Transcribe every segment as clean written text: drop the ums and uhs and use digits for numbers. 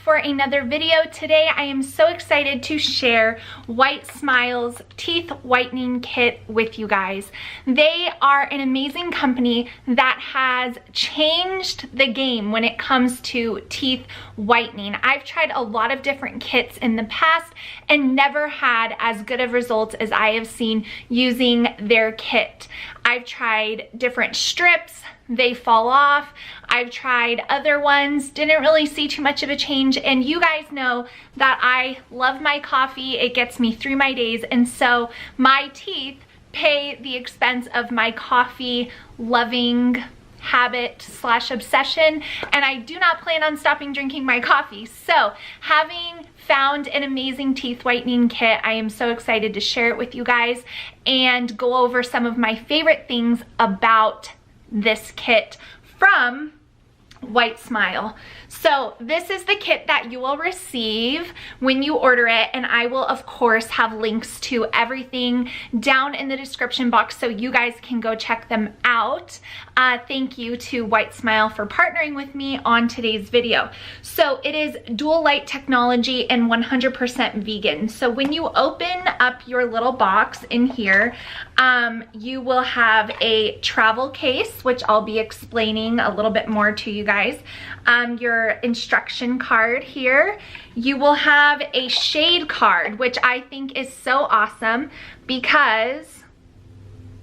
for another video. Today I am so excited to share Whitesmile's teeth whitening kit with you guys. They are an amazing company that has changed the game when it comes to teeth whitening. I've tried a lot of different kits in the past and never had as good of results as I have seen using their kit. I've tried different strips, they fall off. I've tried other ones, didn't really see too much of a change, and you guys know that I love my coffee. It gets me through my days, and so my teeth pay the expense of my coffee loving habit / obsession, and I do not plan on stopping drinking my coffee. So having found an amazing teeth whitening kit, I am so excited to share it with you guys and go over some of my favorite things about this kit from Whitesmile. So this is the kit that you will receive when you order it, and I will of course have links to everything down in the description box so you guys can go check them out. Thank you to Whitesmile for partnering with me on today's video. So it is dual light technology and 100% vegan. So when you open up your little box in here, you will have a travel case, which I'll be explaining a little bit more to you guys. Your instruction card here. You will have a shade card, which I think is so awesome because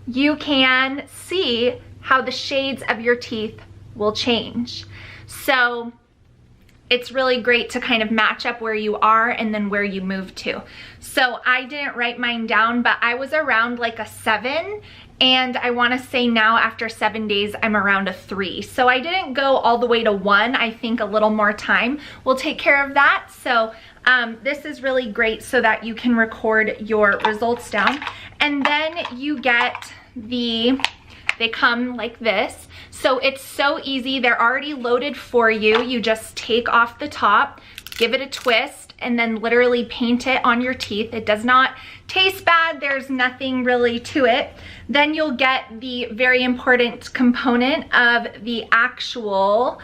you can see how the shades of your teeth will change. So it's really great to kind of match up where you are and then where you move to. So I didn't write mine down, but I was around like a 7, and I want to say now after 7 days I'm around a 3. So I didn't go all the way to 1. I think a little more time will take care of that. So this is really great so that you can record your results down. And then you get they come like this. So it's so easy. They're already loaded for you. You just take off the top, give it a twist, and then literally paint it on your teeth. It does not taste bad. There's nothing really to it. Then you'll get the very important component of the actual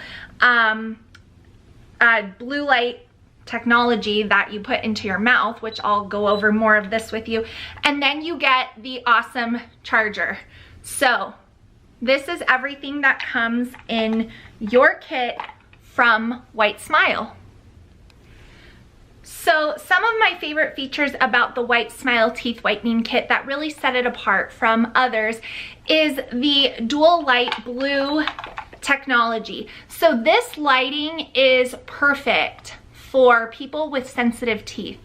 blue light technology that you put into your mouth, which I'll go over more of this with you. And then you get the awesome charger. So this is everything that comes in your kit from Whitesmile. So some of my favorite features about the Whitesmile teeth whitening kit that really set it apart from others is the dual light blue technology. So this lighting is perfect for people with sensitive teeth.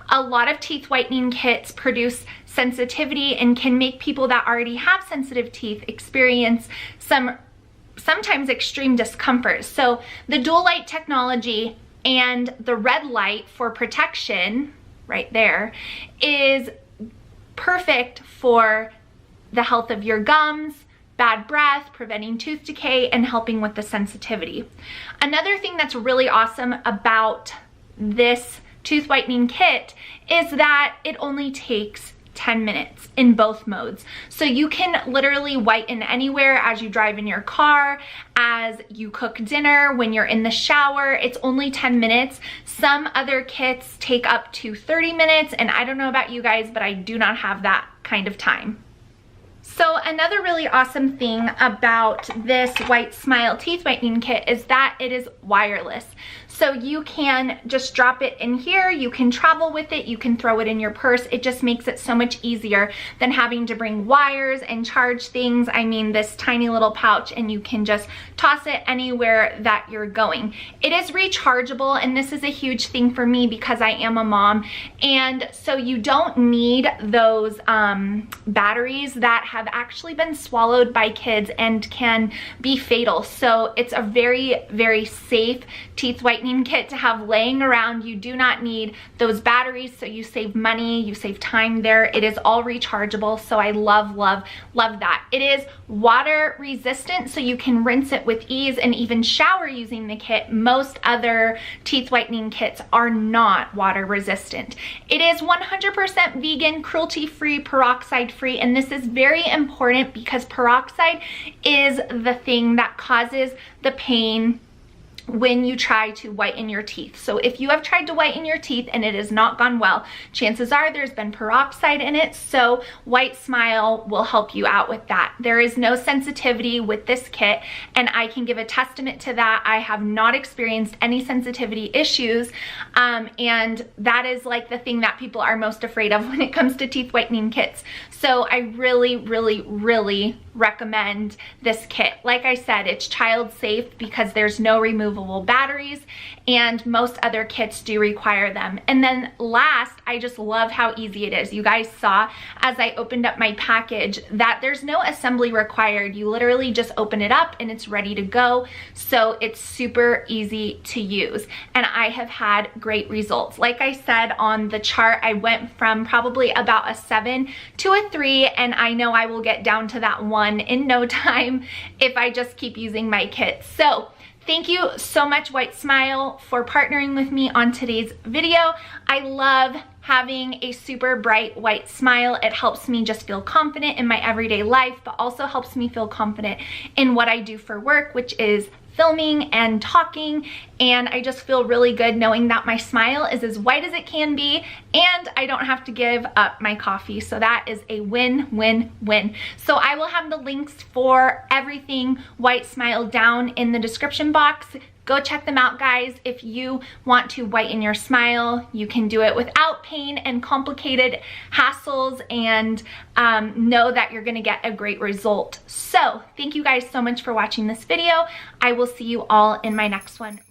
A lot of teeth whitening kits produce sensitivity and can make people that already have sensitive teeth experience sometimes extreme discomfort. So the dual light technology and the red light for protection right there is perfect for the health of your gums, bad breath, preventing tooth decay, and helping with the sensitivity. Another thing that's really awesome about this tooth whitening kit is that it only takes 10 minutes in both modes. So you can literally whiten anywhere as you drive in your car, as you cook dinner, when you're in the shower. It's only 10 minutes. Some other kits take up to 30 minutes, and I don't know about you guys, but I do not have that kind of time. So another really awesome thing about this Whitesmile teeth whitening kit is that it is wireless. So you can just drop it in here, you can travel with it, you can throw it in your purse. It just makes it so much easier than having to bring wires and charge things. I mean, this tiny little pouch, and you can just toss it anywhere that you're going. It is rechargeable, and this is a huge thing for me because I am a mom, and so you don't need those batteries that have actually been swallowed by kids and can be fatal. So it's a very, very safe teeth whitening kit to have laying around. You do not need those batteries, so you save money, you save time there. It is all rechargeable, so I love, love, love that. It is water resistant, so you can rinse it with ease and even shower using the kit. Most other teeth whitening kits are not water resistant. It is 100% vegan, cruelty-free, peroxide-free, and this is very important because peroxide is the thing that causes the pain when you try to whiten your teeth. So if you have tried to whiten your teeth and it has not gone well, chances are there's been peroxide in it, so Whitesmile will help you out with that. There is no sensitivity with this kit, and I can give a testament to that. I have not experienced any sensitivity issues, and that is like the thing that people are most afraid of when it comes to teeth whitening kits. So I really, really, really recommend this kit. Like I said, it's child safe because there's no removable batteries, and most other kits do require them. And then last, I just love how easy it is. You guys saw as I opened up my package that there's no assembly required. You literally just open it up and it's ready to go. So it's super easy to use, and I have had great results. Like I said on the chart, I went from probably about a 7 to a 3, and I know I will get down to that 1 in no time if I just keep using my kit. So thank you so much, Whitesmile, for partnering with me on today's video. I love having a super bright white smile. It helps me just feel confident in my everyday life, but also helps me feel confident in what I do for work, which is filming and talking, and I just feel really good knowing that my smile is as white as it can be and I don't have to give up my coffee. So that is a win-win-win. So I will have the links for everything Whitesmile down in the description box. Go check them out, guys. If you want to whiten your smile, you can do it without pain and complicated hassles, and know that you're gonna get a great result. So thank you guys so much for watching this video. I will see you all in my next one.